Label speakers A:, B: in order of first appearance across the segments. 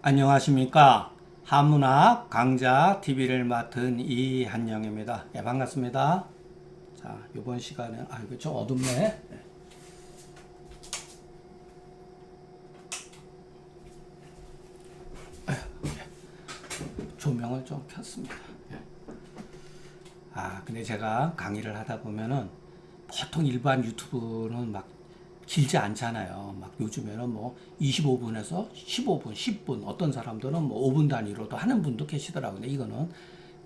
A: 안녕하십니까. 한문학 강좌 TV를 맡은 이한영입니다. 예, 반갑습니다. 자, 이번 시간에, 이거 좀 어둡네. 예. 조명을 좀 켰습니다. 예. 근데 제가 강의를 하다 보면은 보통 일반 유튜브는 막 길지 않잖아요. 막 요즘에는 뭐 25분에서 15분, 10분, 어떤 사람들은 뭐 5분 단위로도 하는 분도 계시더라고요. 근데 이거는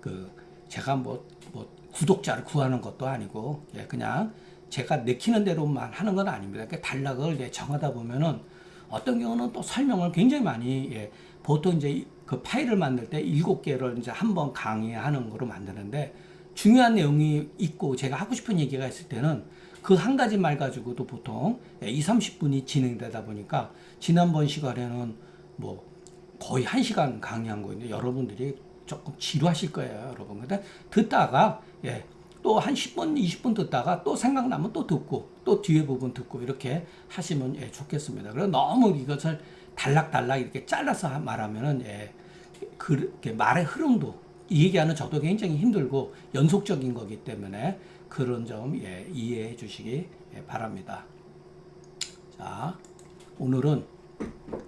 A: 그 제가 뭐 구독자를 구하는 것도 아니고, 예, 그냥 제가 내키는 대로만 하는 건 아닙니다. 그 단락을 정하다 보면은 어떤 경우는 또 설명을 굉장히 많이, 보통 이제 그 파일을 만들 때 7개를 이제 한번 강의하는 거로 만드는데, 중요한 내용이 있고 제가 하고 싶은 얘기가 있을 때는 그 한 가지 말 가지고도 보통 2, 30분이 진행되다 보니까, 지난번 시간에는 뭐 거의 1시간 강의한 거인데 여러분들이 조금 지루하실 거예요, 여러분. 근데 듣다가, 또 한 10분, 20분 듣다가 또 생각나면 또 듣고, 또 뒤에 부분 듣고, 이렇게 하시면 좋겠습니다. 그래서 너무 이것을 달락달락 이렇게 잘라서 말하면은, 그 말의 흐름도, 이 얘기하는 저도 굉장히 힘들고 연속적인 거기 때문에 그런 점, 이해해 주시기, 바랍니다. 자, 오늘은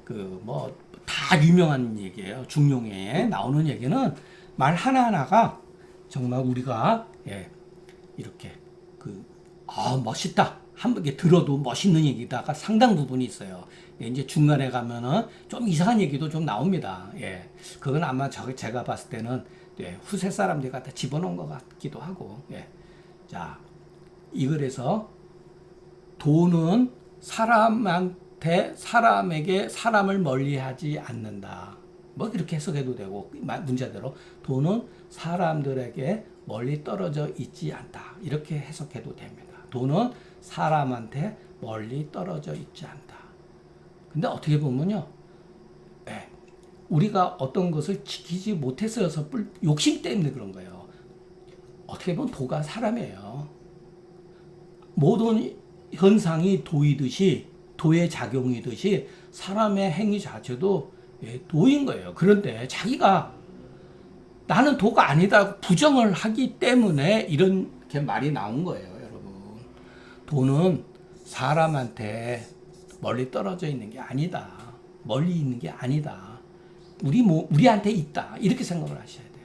A: 그 뭐 다 유명한 얘기예요. 중용에 나오는 얘기는 말 하나하나가 정말 우리가, 이렇게 멋있다, 한 번 들어도 멋있는 얘기다가 상당 부분이 있어요. 이제 중간에 가면은 좀 이상한 얘기도 좀 나옵니다. 그건 아마 제가 봤을 때는, 후세 사람들이 갖다 집어넣은 것 같기도 하고. 자, 이글에서 돈은 사람에게 사람을 멀리하지 않는다. 뭐 그렇게 해석해도 되고, 문제대로 돈은 사람들에게 멀리 떨어져 있지 않다. 이렇게 해석해도 됩니다. 돈은 사람한테 멀리 떨어져 있지 않다. 근데 어떻게 보면요, 우리가 어떤 것을 지키지 못해서 욕심 때문에 그런 거예요. 어떻게 보면 도가 사람이에요. 모든 현상이 도이듯이, 도의 작용이듯이 사람의 행위 자체도, 도인 거예요. 그런데 자기가 나는 도가 아니다 부정을 하기 때문에 이렇게 말이 나온 거예요, 여러분. 도는 사람한테 멀리 떨어져 있는 게 아니다. 멀리 있는 게 아니다. 우리한테 있다. 이렇게 생각을 하셔야 돼요.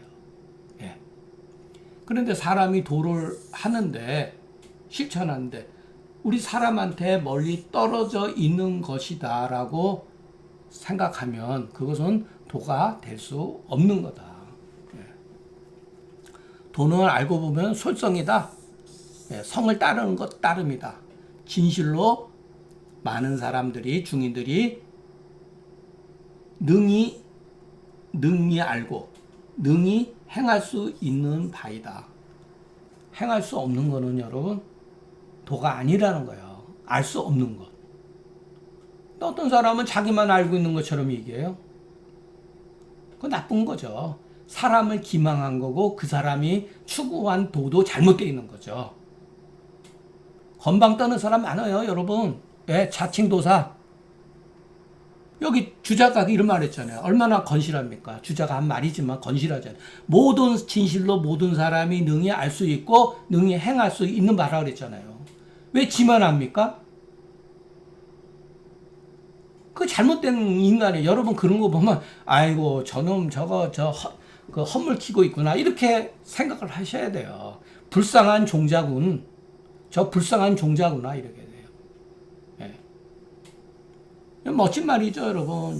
A: 그런데 사람이 도를 하는데, 실천하는데, 우리 사람한테 멀리 떨어져 있는 것이다 라고 생각하면 그것은 도가 될 수 없는 거다. 도는 알고 보면 솔성이다. 성을 따르는 것 따름이다. 진실로 많은 사람들이, 중인들이 능히 알고 능히 행할 수 있는 바이다. 행할 수 없는 거는 여러분 도가 아니라는 거예요. 알 수 없는 것. 또 어떤 사람은 자기만 알고 있는 것처럼 얘기해요. 그건 나쁜 거죠. 사람을 기망한 거고 그 사람이 추구한 도도 잘못되어 있는 거죠. 건방 떠는 사람 많아요, 여러분. 자칭도사. 여기 주자가 이런 말 했잖아요. 얼마나 건실합니까? 주자가 한 말이지만 건실하잖아요. 모든 진실로 모든 사람이 능히 알 수 있고 능히 행할 수 있는 바라 그랬잖아요. 왜 지만 합니까? 그 잘못된 인간이에요. 여러분 그런 거 보면 아이고 저놈 저거 그 헛물 키고 있구나 이렇게 생각을 하셔야 돼요. 불쌍한 종자군. 저 불쌍한 종자구나 이렇게 돼요. 멋진 말이죠, 여러분.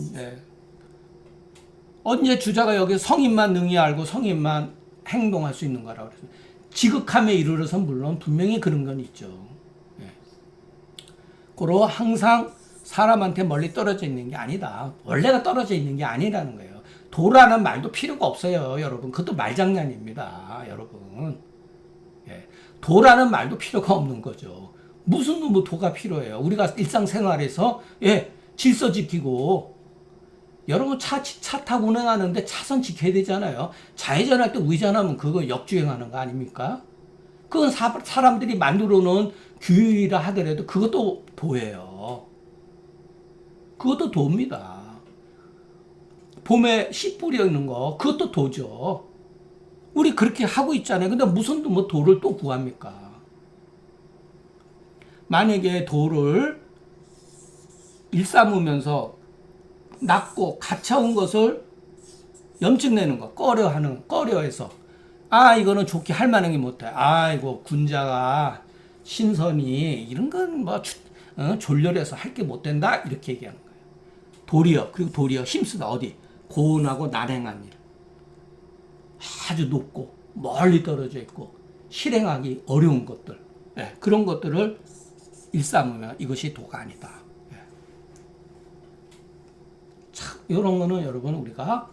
A: 언제 주자가 여기 성인만 능히 알고 성인만 행동할 수 있는 거라고 그랬어요. 지극함에 이르러선 물론 분명히 그런 건 있죠. 그로 항상 사람한테 멀리 떨어져 있는 게 아니다. 원래가 떨어져 있는 게 아니라는 거예요. 도라는 말도 필요가 없어요, 여러분. 그것도 말장난입니다, 여러분. 도라는 말도 필요가 없는 거죠. 무슨 도가 필요해요? 우리가 일상생활에서, 질서 지키고, 여러분 차 타고 운행하는데 차선 지켜야 되잖아요. 좌회전할 때 우회전하면 그거 역주행하는 거 아닙니까? 그건 사람들이 만들어 놓은 규율이라 하더라도 그것도 도예요. 그것도 도입니다. 봄에 씨 뿌리는 거 그것도 도죠. 우리 그렇게 하고 있잖아요. 근데 무슨 뭐 도를 또 구합니까? 만약에 도를 일삼으면서 낫고 가차운 것을 염증내는 거, 꺼려해서 이거는 좋게 할 만한 게 못해. 이거 군자가 신선이 이런 건 뭐 졸렬해서 할 게 못 된다 이렇게 얘기하는 거예요. 그리고 도리어 힘쓰다 어디 고운하고 난행한 일, 아주 높고 멀리 떨어져 있고 실행하기 어려운 것들, 그런 것들을 일삼으면 이것이 도가 아니다. 참 이런 거는 여러분 우리가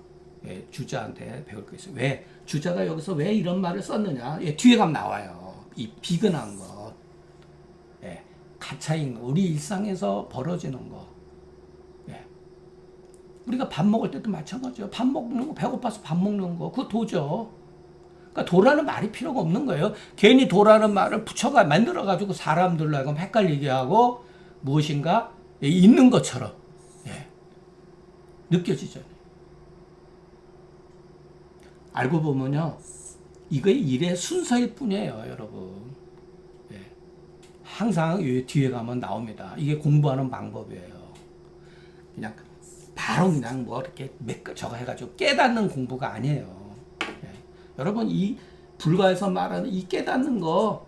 A: 주자한테 배울 거 있어요. 왜 주자가 여기서 왜 이런 말을 썼느냐? 뒤에 가면 나와요. 이 비근한 것, 가차인 거, 우리 일상에서 벌어지는 거. 우리가 밥 먹을 때도 마찬가지예요. 밥 먹는 거, 배고파서 밥 먹는 거, 그거 도죠. 그러니까 도라는 말이 필요가 없는 거예요. 괜히 도라는 말을 만들어가지고 사람들로 하여금 헷갈리게 하고 무엇인가 있는 것처럼 느껴지죠. 알고 보면요, 이거 일의 순서일 뿐이에요, 여러분. 항상 이 뒤에 가면 나옵니다. 이게 공부하는 방법이에요. 그냥 바로 그냥 뭐 이렇게 저거 해가지고 깨닫는 공부가 아니에요. 여러분 이 불가에서 말하는 이 깨닫는 거,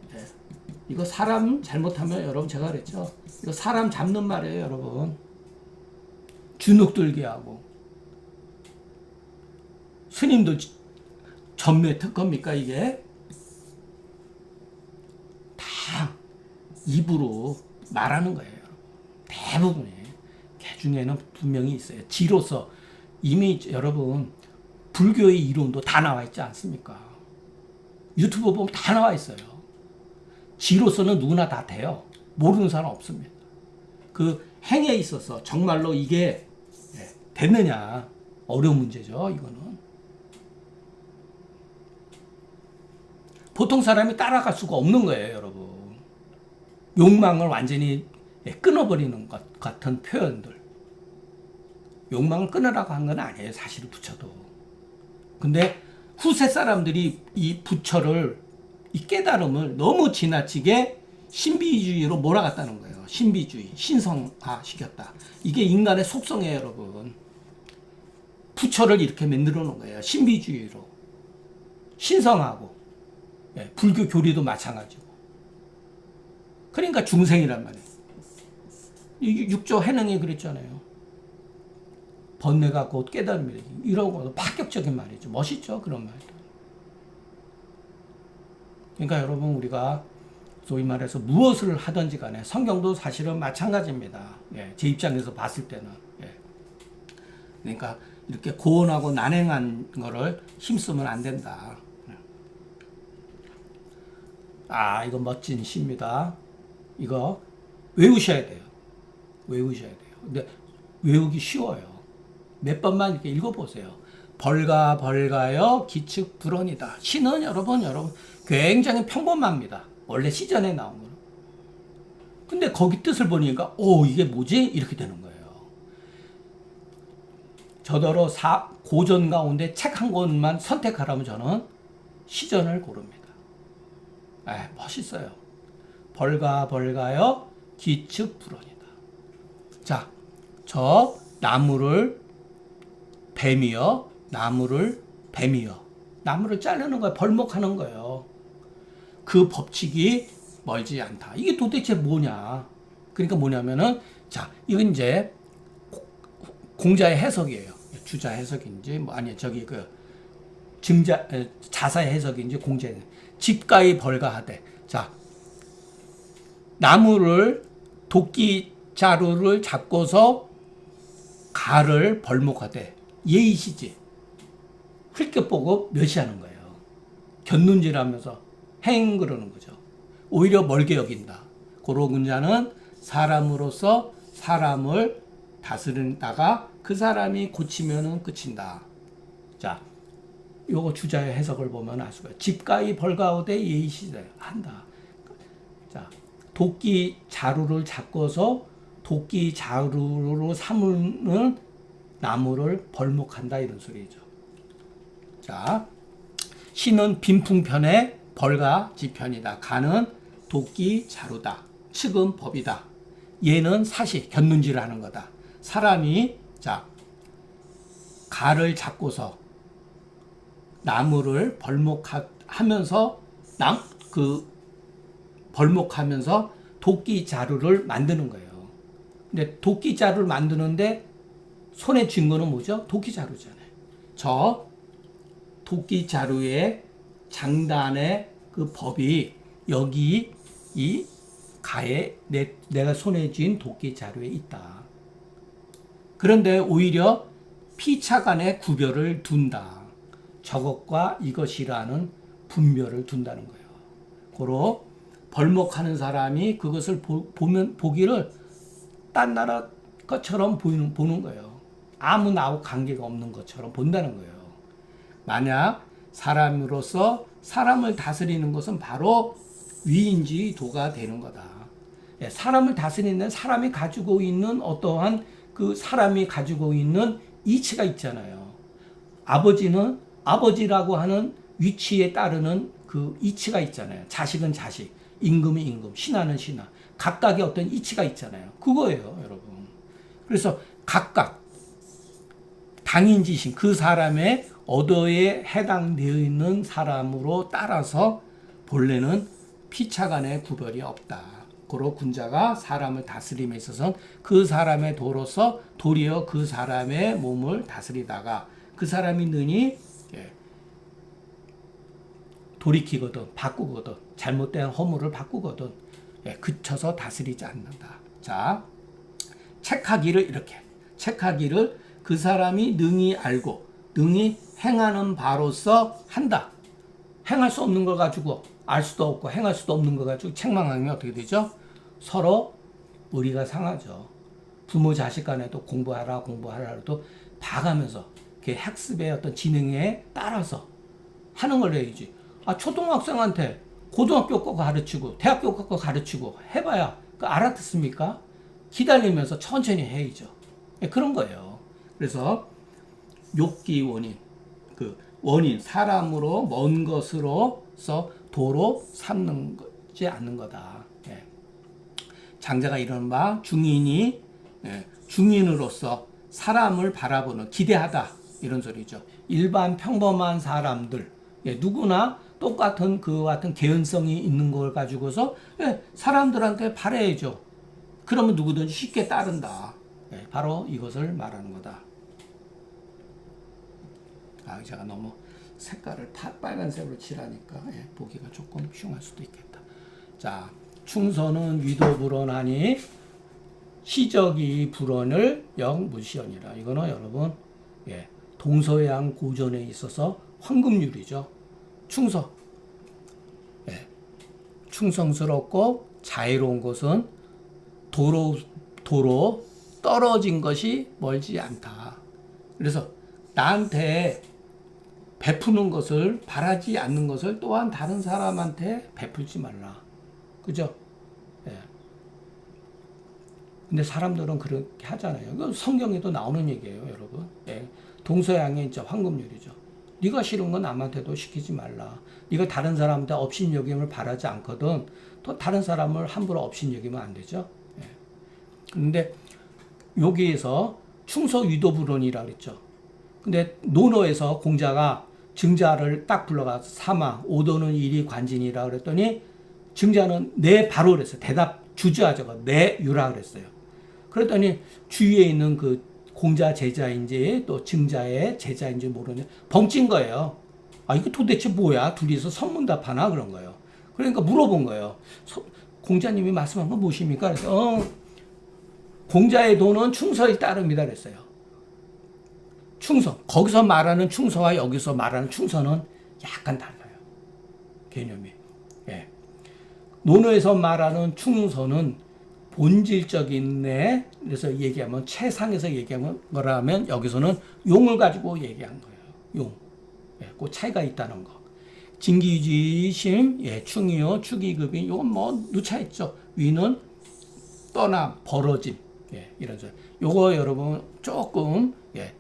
A: 이거 사람 잘못하면 여러분 제가 그랬죠. 이거 사람 잡는 말이에요, 여러분. 주눅 들게 하고. 스님도 전매 특허입니까 이게? 다 입으로 말하는 거예요. 대부분이. 개 중에는 분명히 있어요. 지로서 이미 여러분 불교의 이론도 다 나와 있지 않습니까? 유튜브 보면 다 나와 있어요. 지로서는 누구나 다 돼요. 모르는 사람 없습니다. 그 행에 있어서 정말로 이게 됐느냐 어려운 문제죠. 이거는 보통 사람이 따라갈 수가 없는 거예요, 여러분. 욕망을 완전히 끊어버리는 것 같은 표현들. 욕망을 끊으라고 한 건 아니에요, 사실을 붙여도. 근데 후세 사람들이 이 부처를, 이 깨달음을 너무 지나치게 신비주의로 몰아갔다는 거예요. 신비주의, 신성화 시켰다. 이게 인간의 속성이에요, 여러분. 부처를 이렇게 만들어 놓은 거예요. 신비주의로. 신성하고. 불교 교리도 마찬가지고. 그러니까 중생이란 말이에요. 육조 해능이 그랬잖아요. 번뇌가 곧 깨달음이래. 이런 거 파격적인 말이죠. 멋있죠, 그런 말도. 그러니까 여러분 우리가 소위 말해서 무엇을 하든지 간에 성경도 사실은 마찬가지입니다. 제 입장에서 봤을 때는. 그러니까 이렇게 고온하고 난행한 거를 힘쓰면 안 된다. 이거 멋진 시입니다. 이거 외우셔야 돼요. 외우셔야 돼요. 근데 외우기 쉬워요. 몇 번만 이렇게 읽어보세요. 벌가요 기측 불언이다. 시는 여러분 굉장히 평범합니다. 원래 시전에 나온 거는. 근데 거기 뜻을 보니까 이게 뭐지? 이렇게 되는 거예요. 저더러 고전 가운데 책 한 권만 선택하라면 저는 시전을 고릅니다. 멋있어요. 벌가요 기측 불언이다. 자, 저 나무를 뱀이여, 나무를 자르는 거예요. 벌목하는 거예요. 그 법칙이 멀지 않다. 이게 도대체 뭐냐? 그러니까 뭐냐면은, 자, 이건 이제 공자의 해석이에요. 주자 해석인지, 자사의 해석인지 공자의 집가히 벌가하되. 자, 나무를 도끼 자루를 잡고서 가를 벌목하되 예의시지. 흘겨 보고 멸시하는 거예요. 곁눈질하면서 행 그러는 거죠. 오히려 멀게 여긴다. 고로군자는 사람으로서 사람을 다스린다가 그 사람이 고치면은 끝인다. 자, 요거 주자의 해석을 보면 알 수가 있어요. 집가히 벌가오되 예의시되 한다. 자, 도끼 자루를 잡고서 도끼 자루로 삼는 나무를 벌목한다 이런 소리죠. 자, 시는 빈풍편의 벌과 지편이다. 가는 도끼 자루다. 측은 법이다. 얘는 사시 곁눈질을 하는 거다. 사람이 자 가를 잡고서 나무를 벌목하면서 벌목하면서 도끼 자루를 만드는 거예요. 근데 도끼 자루를 만드는데 손에 쥔 거는 뭐죠? 도끼 자루잖아요. 저 도끼 자루의 장단의 그 법이 여기 이 가에 내가 손에 쥔 도끼 자루에 있다. 그런데 오히려 피차 간의 구별을 둔다. 저것과 이것이라는 분별을 둔다는 거예요. 고로 벌목하는 사람이 그것을 보기를 딴 나라 것처럼 보는 거예요. 아무 나하고 관계가 없는 것처럼 본다는 거예요. 만약 사람으로서 사람을 다스리는 것은 바로 위인지도가 되는 거다. 사람을 다스리는 사람이 가지고 있는 어떠한 그 사람이 가지고 있는 이치가 있잖아요. 아버지는 아버지라고 하는 위치에 따르는 그 이치가 있잖아요. 자식은 자식, 임금은 임금, 신하는 신하. 각각의 어떤 이치가 있잖아요. 그거예요, 여러분. 그래서 각각 당인지신 그 사람의 어도에 해당되어 있는 사람으로 따라서 본래는 피차 간의 구별이 없다. 고로 군자가 사람을 다스림에 있어서는 그 사람의 도로서 도리어 그 사람의 몸을 다스리다가 그 사람이 능히 돌이키거든 바꾸거든 잘못된 허물을 바꾸거든 그쳐서 다스리지 않는다. 자, 책하기를 이렇게 책하기를 그 사람이 능히 알고 능히 행하는 바로서 한다. 행할 수 없는 걸 가지고 알 수도 없고 행할 수도 없는 걸 가지고 책망하면 어떻게 되죠? 서로 머리가 상하죠. 부모 자식 간에도 공부하라 해도 봐가면서 그 학습의 어떤 진행에 따라서 하는 걸 해야지. 초등학생한테 고등학교 거 가르치고 대학교 거 가르치고 해봐야 알아듣습니까? 기다리면서 천천히 해야죠. 그런 거예요. 그래서 욕기 원인, 그 원인 사람으로 먼 것으로서 도로 삼는지 않는 거다. 장자가 이런 바 중인이 중인으로서 사람을 바라보는 기대하다 이런 소리죠. 일반 평범한 사람들 누구나 똑같은 그 같은 개연성이 있는 걸 가지고서 사람들한테 바라야죠. 그러면 누구든지 쉽게 따른다. 바로 이것을 말하는 거다. 제가 너무 색깔을 빨간색으로 칠하니까 보기가 조금 흉할 수도 있겠다. 자, 충서는 위도불언하니 시적이 불언을 영무시하니라. 이거는 여러분 동서양 고전에 있어서 황금률이죠. 충서. 충성스럽고 자유로운 것은 도로 떨어진 것이 멀지 않다. 그래서 나한테 베푸는 것을 바라지 않는 것을 또한 다른 사람한테 베풀지 말라. 그죠? 근데 사람들은 그렇게 하잖아요. 이거 성경에도 나오는 얘기예요, 여러분. 동서양의 이제 황금률이죠. 네가 싫은 건 남한테도 시키지 말라. 네가 다른 사람한테 업신여김을 바라지 않거든. 또 다른 사람을 함부로 업신여기면 안 되죠. 근데 여기에서 충서위도불언이라고 그랬죠. 근데 논어에서 공자가 증자를 딱 불러가서 사마, 오도는 일이 관진이라 그랬더니 증자는 네 바로 그랬어요. 대답 주저하자고 네 유라 그랬어요. 그랬더니 주위에 있는 그 공자 제자인지 또 증자의 제자인지 모르는 벙찐 거예요. 이거 도대체 뭐야? 둘이서 선문답하나 그런 거예요. 그러니까 물어본 거예요. 공자님이 말씀한 건 무엇입니까? 그래서 공자의 도는 충서에 따릅니다 그랬어요. 충서. 거기서 말하는 충서와 여기서 말하는 충서는 약간 달라요. 개념이. 논어에서 말하는 충서는 본질적인 그래서 얘기하면 최상에서 얘기하면 뭐라면 여기서는 용을 가지고 얘기한 거예요. 용. 그 차이가 있다는 거. 진기지심, 충이요, 축이급이 이건 뭐 누차 있죠. 위는 떠나 벌어짐. 예, 이런 소리. 요거 여러분 조금 예,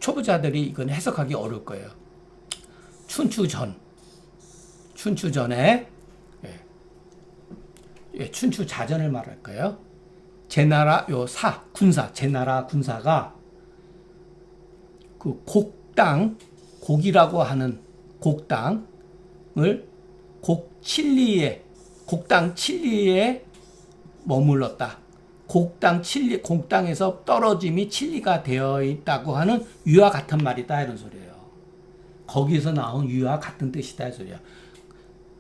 A: 초보자들이 이건 해석하기 어려울 거예요. 춘추전에 예, 예, 춘추자전을 말할 거예요. 제나라 군사 제나라 군사가 그 곡이라고 하는 곡당을 곡당 칠리에 머물렀다. 곡당에서 떨어짐이 칠리가 되어 있다고 하는 위와 같은 말이다 이런 소리예요. 거기서 나온 위와 같은 뜻이다 이 소리야.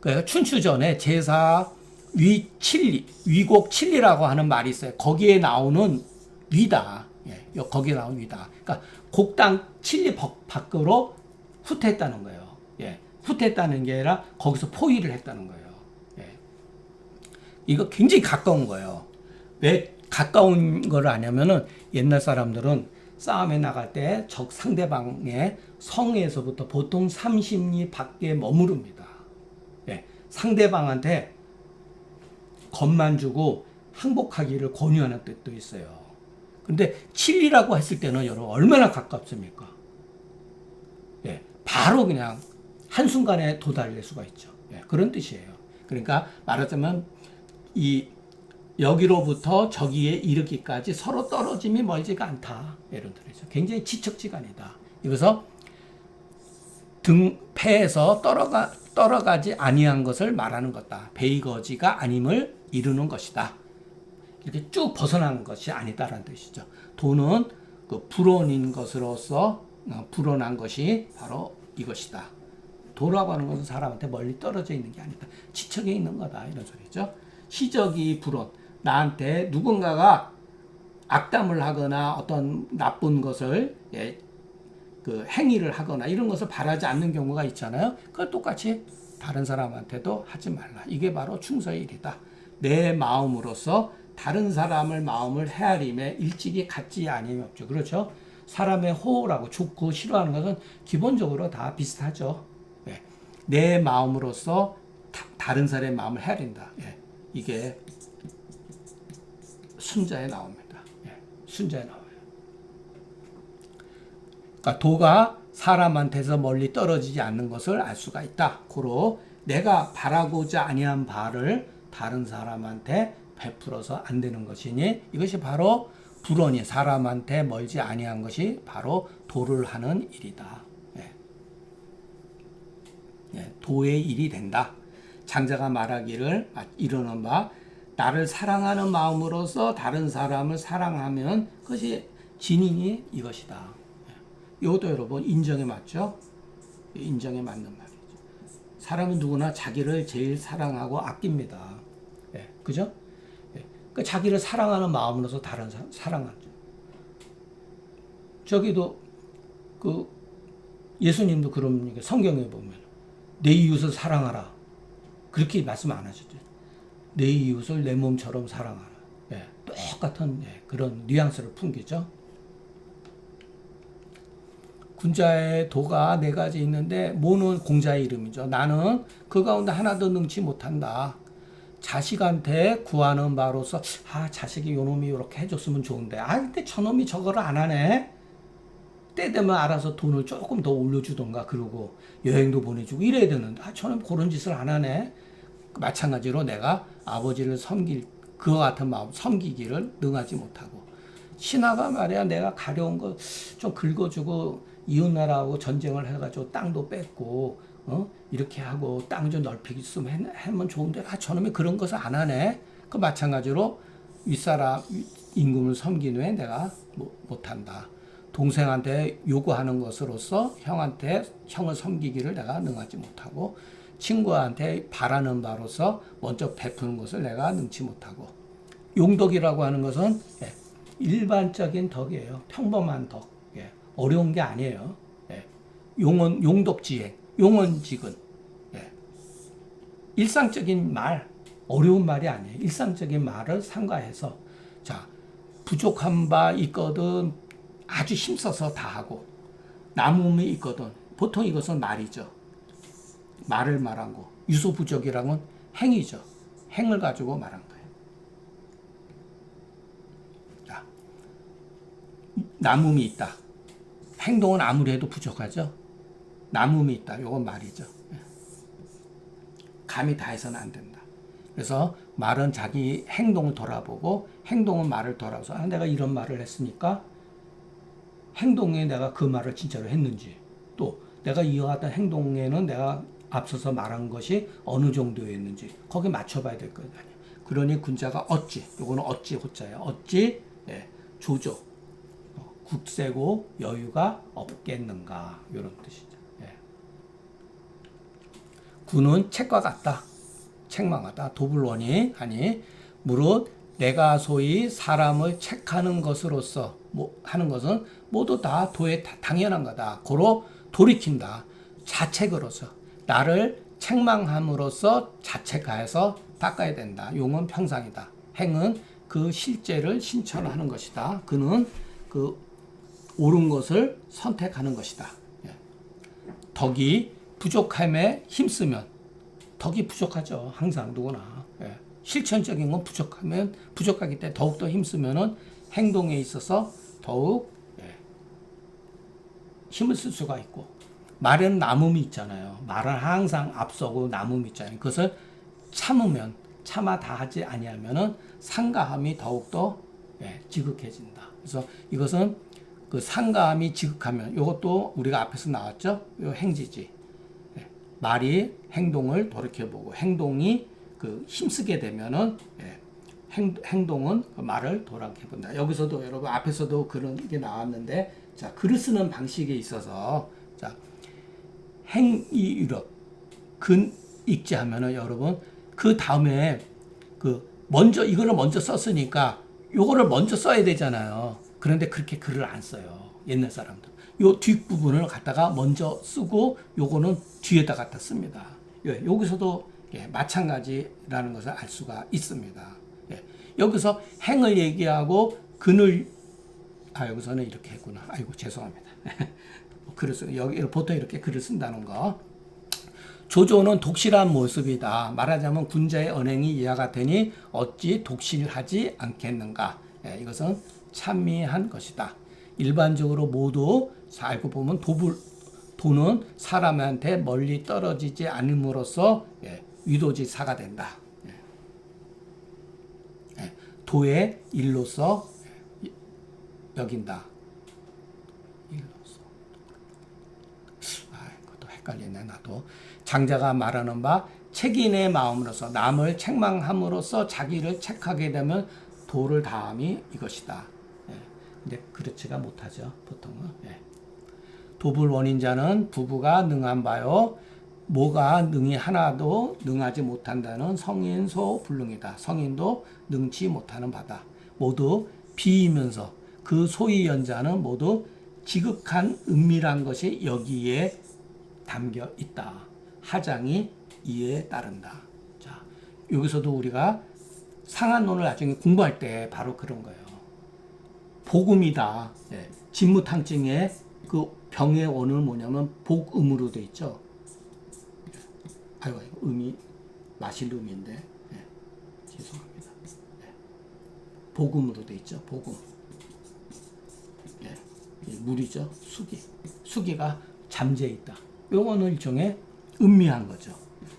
A: 그러니까 춘추전에 제사 위곡 칠리라고 하는 말이 있어요. 거기에 나오는 위다. 예, 거기에 나온 위다. 그러니까 곡당 칠리 밖으로 후퇴했다는 거예요. 예, 후퇴했다는 게 아니라 거기서 포위를 했다는 거예요. 예. 이거 굉장히 가까운 거예요. 왜 가까운 걸 아냐면은 옛날 사람들은 싸움에 나갈 때 적 상대방의 성에서부터 보통 30리 밖에 머무릅니다. 예, 상대방한테 겁만 주고 항복하기를 권유하는 뜻도 있어요. 근데 7리라고 했을 때는 여러분 얼마나 가깝습니까? 예, 바로 그냥 한순간에 도달될 수가 있죠. 예, 그런 뜻이에요. 그러니까 말하자면 여기로부터 저기에 이르기까지 서로 떨어짐이 멀지가 않다. 이런 뜻이죠. 굉장히 지척지간이다. 이것서 패에서 떨어가지 아니한 것을 말하는 것다. 베이거지가 아님을 이루는 것이다. 이렇게 쭉 벗어난 것이 아니다라는 뜻이죠. 도는 그 불온인 것으로서 불온한 것이 바로 이것이다. 도라고 하는 것은 사람한테 멀리 떨어져 있는 게 아니다. 지척에 있는 거다. 이런 소리죠. 시적이 불온. 나한테 누군가가 악담을 하거나 어떤 나쁜 것을 그 행위를 하거나 이런 것을 바라지 않는 경우가 있잖아요. 그걸 똑같이 다른 사람한테도 하지 말라. 이게 바로 충서의 일이다. 내 마음으로서 다른 사람을 마음을 헤아림에 일찍이 갖지 아니함이 없죠. 그렇죠? 사람의 호흡하고 좋고 싫어하는 것은 기본적으로 다 비슷하죠. 예. 내 마음으로서 다른 사람의 마음을 헤아린다. 예. 이게 순자에 나옵니다. 예. 순자에 나와요. 그러니까 도가 사람한테서 멀리 떨어지지 않는 것을 알 수가 있다. 고로 내가 바라고자 아니한 바를 다른 사람한테 베풀어서 안 되는 것이니 이것이 바로 불언이 사람한테 멀지 아니한 것이 바로 도를 하는 일이다. 예. 예. 도의 일이 된다. 장자가 말하기를 이르는 바 나를 사랑하는 마음으로서 다른 사람을 사랑하면 그것이 진인이 이것이다. 이것도 여러분 인정에 맞죠? 인정에 맞는 말이죠. 사람은 누구나 자기를 제일 사랑하고 아낍니다. 예, 그죠? 예, 그 자기를 사랑하는 마음으로서 다른 사람 사랑하죠. 저기도 그 예수님도 그런 얘기 성경에 보면 내 이웃을 사랑하라 그렇게 말씀 안 하셨죠. 내 이웃을 내 몸처럼 사랑하라. 예, 똑같은 그런 뉘앙스를 풍기죠. 군자의 도가 네 가지 있는데 모는 공자의 이름이죠. 나는 그 가운데 하나도 능치 못한다. 자식한테 구하는 바로서 자식이 요놈이 이렇게 해줬으면 좋은데 근데 저놈이 저거를 안 하네. 때 되면 알아서 돈을 조금 더 올려주던가 그러고 여행도 보내주고 이래야 되는데 저놈 그런 짓을 안 하네. 마찬가지로 내가 아버지를 섬길 그와 같은 마음 섬기기를 능하지 못하고 신하가 말이야 내가 가려운 거 좀 긁어주고 이웃나라하고 전쟁을 해가지고 땅도 뺏고 이렇게 하고 땅 좀 넓히겠으면 하면 좋은데 저놈이 그런 것을 안 하네. 그 마찬가지로 윗사람 임금을 섬긴 후에 내가 못한다. 동생한테 요구하는 것으로서 형을 섬기기를 내가 능하지 못하고 친구한테 바라는 바로서 먼저 베푸는 것을 내가 능치 못하고 용덕이라고 하는 것은 일반적인 덕이에요. 평범한 덕. 어려운 게 아니에요. 용덕지행, 용언지근. 일상적인 말, 어려운 말이 아니에요. 일상적인 말을 삼가해서 부족한 바 있거든 아주 힘써서 다 하고 남음이 있거든 보통 이것은 말이죠. 말을 말한 거. 유소부족이란 건 행이죠. 행을 가지고 말한 거예요. 남음이 있다. 행동은 아무리 해도 부족하죠. 남음이 있다. 요건 말이죠. 감이 다 해서는 안 된다. 그래서 말은 자기 행동을 돌아보고 행동은 말을 돌아서 내가 이런 말을 했으니까 행동에 내가 그 말을 진짜로 했는지 또 내가 이어갔던 행동에는 내가 앞서서 말한 것이 어느 정도였는지 거기 맞춰봐야 될 거 아니에요. 그러니 군자가 어찌 요거는 어찌 호자예요. 어찌 조조 굳세고 여유가 없겠는가 이런 뜻이죠. 군은 책과 같다. 책망하다. 도불원이 하니 무릇 내가 소위 사람을 책하는 것으로서 하는 것은 모두 다 도에 당연한 거다. 고로 돌이킨다. 자책으로서 나를 책망함으로써 자책하여서 닦아야 된다. 용은 평상이다. 행은 그 실제를 신천하는 것이다. 그는 그 옳은 것을 선택하는 것이다. 덕이 부족함에 힘쓰면 덕이 부족하죠. 항상 누구나. 실천적인 건 부족하기 때문에 더욱더 힘쓰면은 행동에 있어서 더욱 힘을 쓸 수가 있고 말은 남음이 있잖아요. 말은 항상 앞서고 남음이 있잖아요. 그것을 참아 다 하지 아니하면은 상가함이 더욱더 지극해진다. 그래서 이것은 그 상가함이 지극하면 이것도 우리가 앞에서 나왔죠. 요 행지지. 말이 행동을 돌이켜보고 행동이 그 힘쓰게 되면은 행동은 그 말을 돌이켜본다. 여기서도 여러분 앞에서도 그런 게 나왔는데 자 글을 쓰는 방식에 있어서 자 행이유력 근 익지 하면은 여러분 그 다음에 그 먼저 이거를 먼저 썼으니까 요거를 먼저 써야 되잖아요. 그런데 그렇게 글을 안 써요. 옛날 사람들. 요 뒷부분을 갖다가 먼저 쓰고 요거는 뒤에다 갖다 씁니다. 여기서도 마찬가지라는 것을 알 수가 있습니다. 여기서 행을 얘기하고 근을 여기서는 이렇게 했구나. 아이고 죄송합니다. 글을 쓰 여기 보통 이렇게 글을 쓴다는 거. 조조는 독실한 모습이다. 말하자면 군자의 언행이 이와 같으니 어찌 독실하지 않겠는가. 이것은 찬미한 것이다. 일반적으로 모두 알고 보면 도는 사람한테 멀리 떨어지지 않음으로써 위도지사가 된다. 도의 일로서 여긴다. 일로서. 그것도 헷갈리네 나도. 장자가 말하는 바 책인의 마음으로서 남을 책망함으로써 자기를 책하게 되면 도를 다함이 이것이다. 근데 그렇지가 못하죠 보통은. 도불 원인자는 부부가 능한 바요. 뭐가 능히 하나도 능하지 못한다는 성인소 불능이다. 성인도 능치 못하는 바다. 모두 비이면서 그 소위연자는 모두 지극한 은밀한 것이 여기에 담겨 있다. 하장이 이에 따른다. 자, 여기서도 우리가 상한론을 나중에 공부할 때 바로 그런 거예요. 복음이다. 진무탕증의 그 병의 원은 뭐냐면 복음으로 돼 있죠. 아이고 음이 마실 음인데 죄송합니다. 복음으로 돼 있죠. 복음. 물이죠. 수기가 잠재해 있다. 요거는 일종의 음미한 거죠.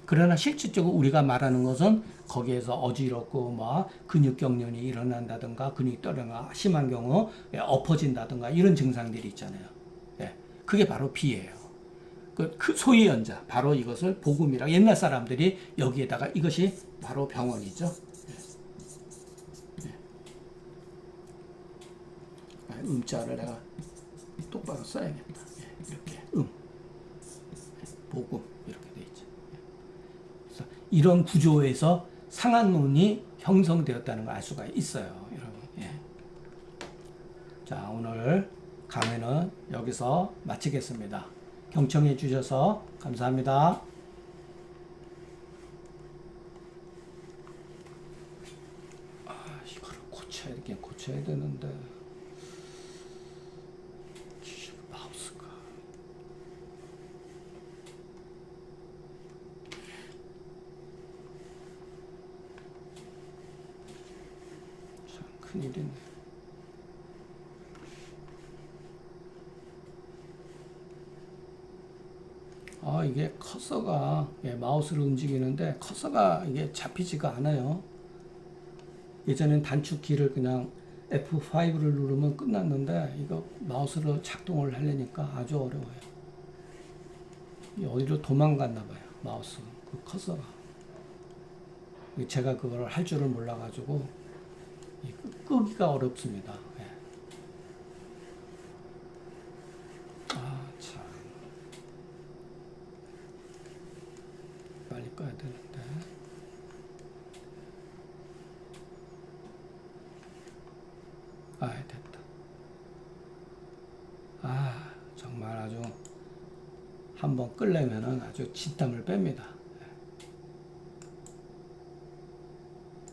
A: 그러나 실질적으로 우리가 말하는 것은 거기에서 어지럽고 막 근육경련이 일어난다든가 근육이 떨어가 심한 경우 엎어진다든가 이런 증상들이 있잖아요. 그게 바로 비예요. 그 소위 연자 바로 이것을 복음이라 옛날 사람들이 여기에다가 이것이 바로 병원이죠. 음자를 내가 똑바로 써야겠다. 이렇게 복음 이렇게 돼 있죠. 그래서 이런 구조에서 상한론이 형성되었다는 걸 알 수가 있어요, 여러분. 자, 오늘 강의는 여기서 마치겠습니다. 경청해 주셔서 감사합니다. 이거를 고쳐야 되는데. 마우스가. 참 큰일이네. 이게 커서가 마우스를 움직이는데 커서가 이게 잡히지가 않아요. 예전엔 단축키를 그냥 F5를 누르면 끝났는데 이거 마우스로 작동을 하려니까 아주 어려워요. 어디로 도망갔나 봐요. 마우스 그 커서가. 제가 그걸 할 줄을 몰라가지고 끄기가 어렵습니다. 예. 참. 빨리 꺼야 되는데. 됐다. 정말 아주 한번 끌려면은 아주 진땀을 뺍니다.